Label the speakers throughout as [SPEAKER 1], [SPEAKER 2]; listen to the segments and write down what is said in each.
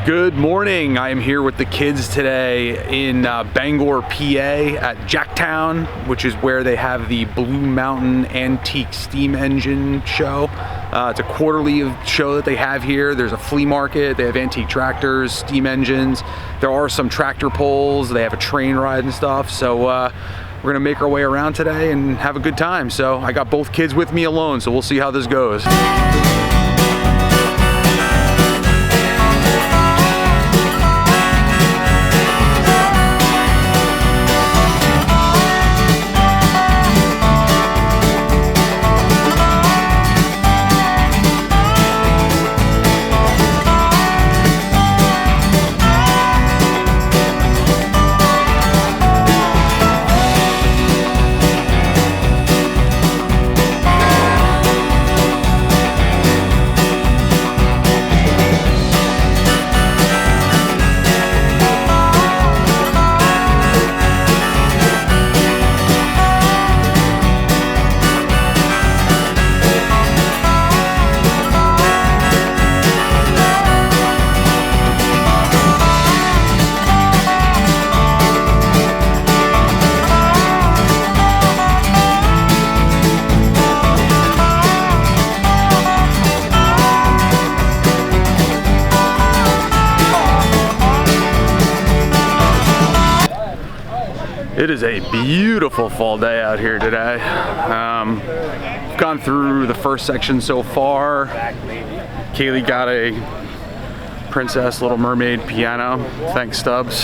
[SPEAKER 1] Good morning. I am here with the kids today in Bangor, PA at Jacktown, which is where they have the Blue Mountain Antique Steam Engine show. It's a quarterly show that they have here. There's a flea market. They have antique tractors, steam engines. There are some tractor pulls. They have a train ride and stuff. So we're gonna make our way around today and have a good time. So I got both kids with me alone, so we'll see how this goes. It is a beautiful fall day out here today. We've gone through the first section so far. Kaylee got a Princess Little Mermaid piano. Thanks, Stubbs.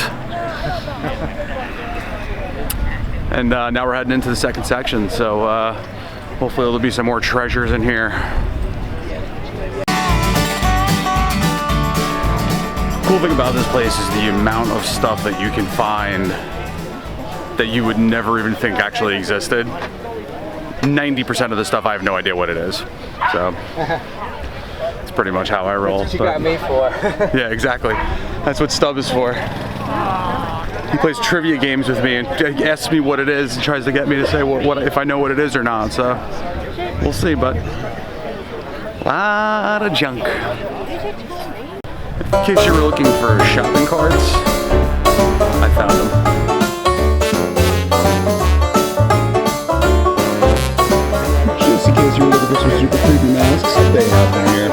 [SPEAKER 1] And now we're heading into the second section, so hopefully there'll be some more treasures in here. Cool thing about this place is the amount of stuff that you can find that you would never even think actually existed. 90% of the stuff I have no idea what it is. So it's pretty much how I roll.
[SPEAKER 2] That's what you got me for.
[SPEAKER 1] Yeah, exactly. That's what Stubb is for. He plays trivia games with me and asks me what it is and tries to get me to say what if I know what it is or not. So we'll see, but a lot of junk. In case you were looking for shopping carts, I found them. In case you were looking for some super creepy masks, they have them here.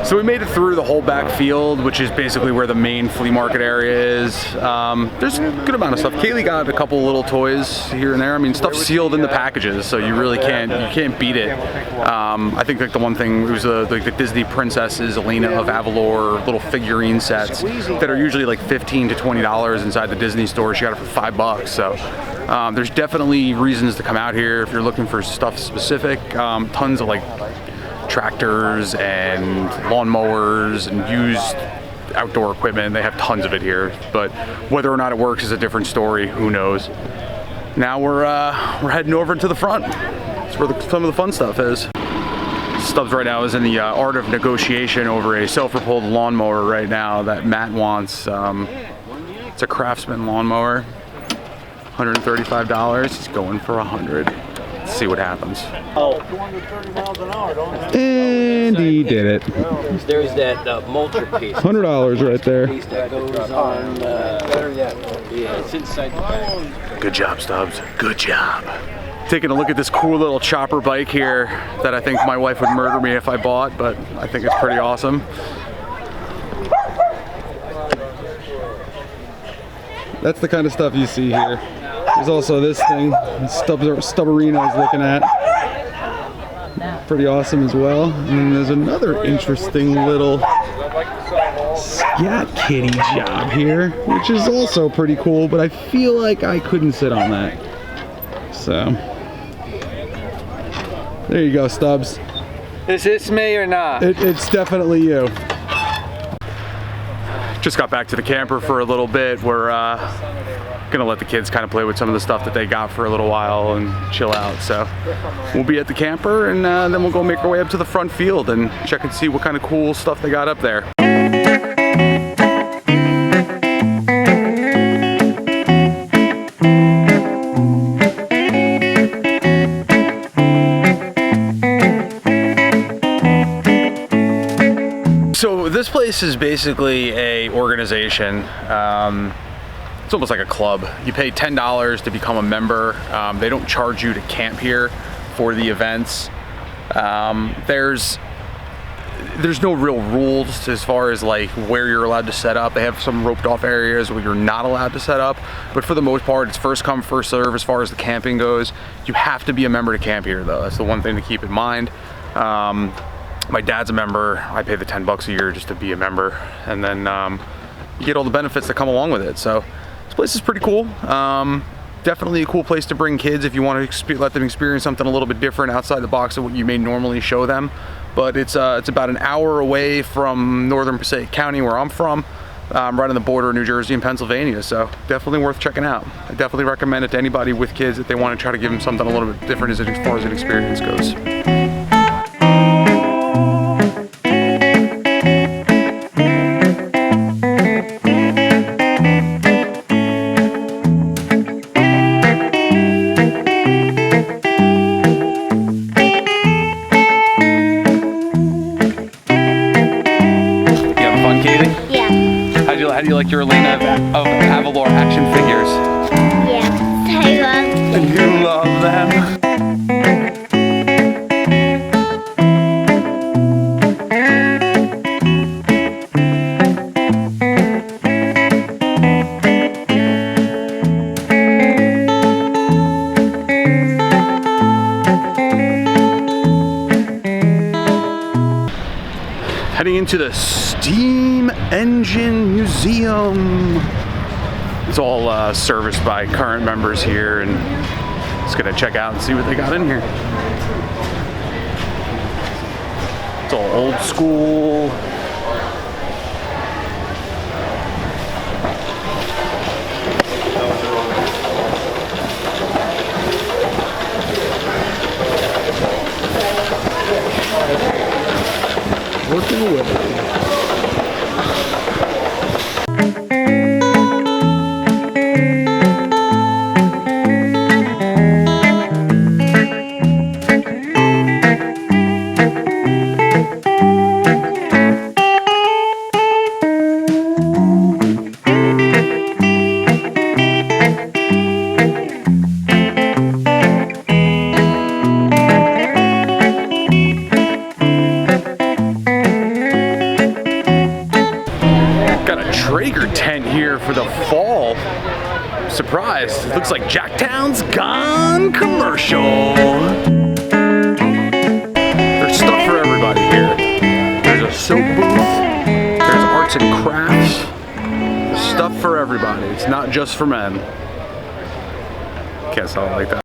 [SPEAKER 1] So we made it through the whole back field, which is basically where the main flea market area is. There's a good amount of stuff. Kaylee got a couple little toys here and there. I mean, stuff sealed in the packages, so you really can't beat it. I think like the one thing was like the Disney princesses, Elena of Avalor little figurine sets that are usually like $15 to $20 inside the Disney store. She got it for $5, so. There's definitely reasons to come out here if you're looking for stuff specific. Tons of like tractors and lawnmowers and used outdoor equipment. They have tons of it here, but whether or not it works is a different story. Who knows? now we're heading over to the front. That's where some of the fun stuff is. Stubbs right now is in the art of negotiation over a self-propelled lawnmower right now that Matt wants. It's a Craftsman lawnmower, $135. He's going for $100. Let's see what happens.
[SPEAKER 2] Oh, 230 miles an hour, don't it?
[SPEAKER 1] And he did it.
[SPEAKER 3] There's that mulcher piece.
[SPEAKER 1] $100 right there.
[SPEAKER 3] Piece that goes on. Yeah, it's inside the back.
[SPEAKER 1] Good job, Stubbs. Good job. Taking a look at this cool little chopper bike here that I think my wife would murder me if I bought, but I think it's pretty awesome. That's the kind of stuff you see here. There's also this thing Stubberino is looking at. Pretty awesome as well. And then there's another interesting little scat kitty job here, which is also pretty cool, but I feel like I couldn't sit on that. So, there you go, Stubbs.
[SPEAKER 4] Is this me or not?
[SPEAKER 1] It's definitely you. Just got back to the camper for a little bit. We're gonna let the kids kind of play with some of the stuff that they got for a little while and chill out. So we'll be at the camper, and then we'll go make our way up to the front field and check and see what kind of cool stuff they got up there. So this place is basically a organization. It's almost like a club. You pay $10 to become a member. They don't charge you to camp here for the events. There's no real rules as far as like where you're allowed to set up. They have some roped off areas where you're not allowed to set up, but for the most part, it's first come, first serve as far as the camping goes. You have to be a member to camp here though. That's the one thing to keep in mind. My dad's a member. I pay the $10 a year just to be a member, and then you get all the benefits that come along with it. So this place is pretty cool. Definitely a cool place to bring kids if you want to let them experience something a little bit different outside the box of what you may normally show them. But it's about an hour away from northern Passaic County, where I'm from, right on the border of New Jersey and Pennsylvania. So definitely worth checking out. I definitely recommend it to anybody with kids that they want to try to give them something a little bit different as far as an experience goes. How do you like your arena of Avalor action figures?
[SPEAKER 5] Yeah, I love them.
[SPEAKER 1] You love them? Heading into the Steam Engine Museum. It's all serviced by current members here, and just gonna check out and see what they got in here. It's all old school. Working away. Tent here for the fall. Surprise! It looks like Jacktown's gone commercial. There's stuff for everybody here. There's a soap booth. There's arts and crafts. There's stuff for everybody. It's not just for men. Can't sell it like that.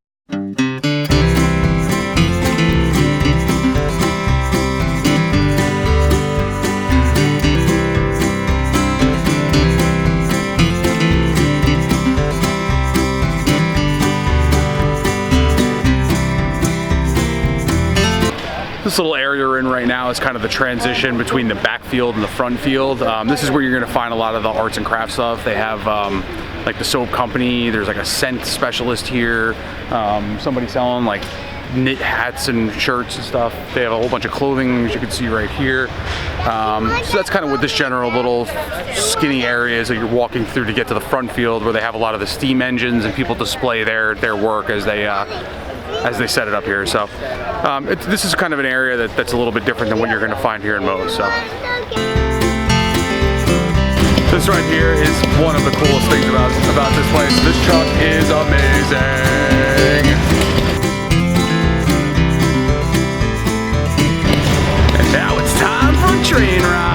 [SPEAKER 1] This little area we're in right now is kind of the transition between the backfield and the front field. This is where you're gonna find a lot of the arts and crafts stuff. They have like the soap company, there's like a scent specialist here, somebody selling like knit hats and shirts and stuff. They have a whole bunch of clothing, as you can see right here. So that's kind of what this general little skinny area is that you're walking through to get to the front field, where they have a lot of the steam engines and people display their work as they set it up here. So this is kind of an area that's a little bit different than what you're going to find here in Moe's. So this right here is one of the coolest things about this place. This truck is amazing. And now it's time for a train ride.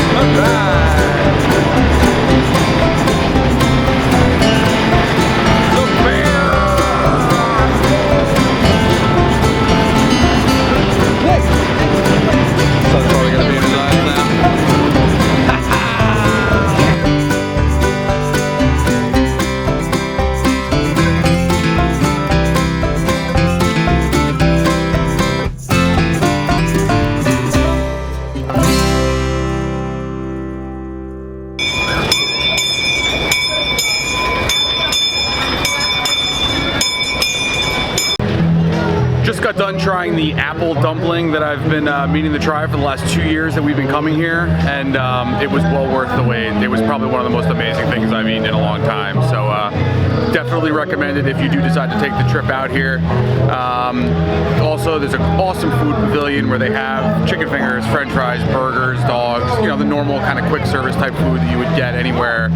[SPEAKER 5] Come on, Daddy.
[SPEAKER 1] Got done trying the apple dumpling that I've been meaning to try for the last 2 years that we've been coming here, and it was well worth the wait. It was probably one of the most amazing things I've eaten in a long time. So definitely recommend it if you do decide to take the trip out here. Also, there's an awesome food pavilion where they have chicken fingers, french fries, burgers, dogs, you know, the normal kind of quick service type food that you would get anywhere.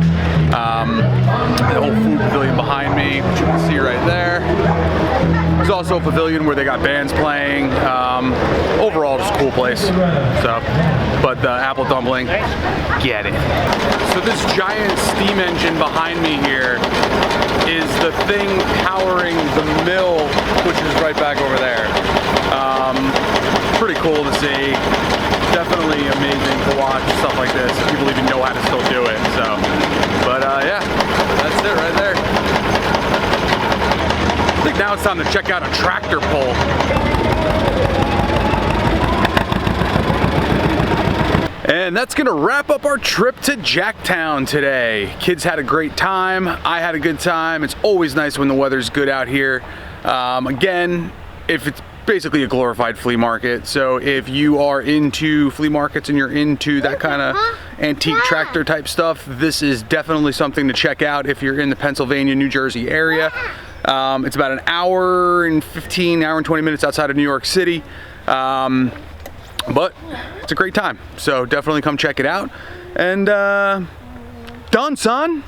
[SPEAKER 1] The whole food pavilion behind me, which you can see right there. There's also a pavilion where they got bands playing. Overall, just a cool place. So, but the apple dumpling, get it. So this giant steam engine behind me here is the thing powering the mill, which is right back over there. Pretty cool to see. Definitely amazing to watch stuff like this. People even know how to still do it. So, but yeah, that's it right there. I think now it's time to check out a tractor pull. And that's gonna wrap up our trip to Jacktown today. Kids had a great time. I had a good time. It's always nice when the weather's good out here. Again, if it's basically a glorified flea market. So if you are into flea markets and you're into that kind of antique tractor type stuff, this is definitely something to check out if you're in the Pennsylvania, New Jersey area. It's about an hour and 20 minutes outside of New York City. But it's a great time. So definitely come check it out. And done, son.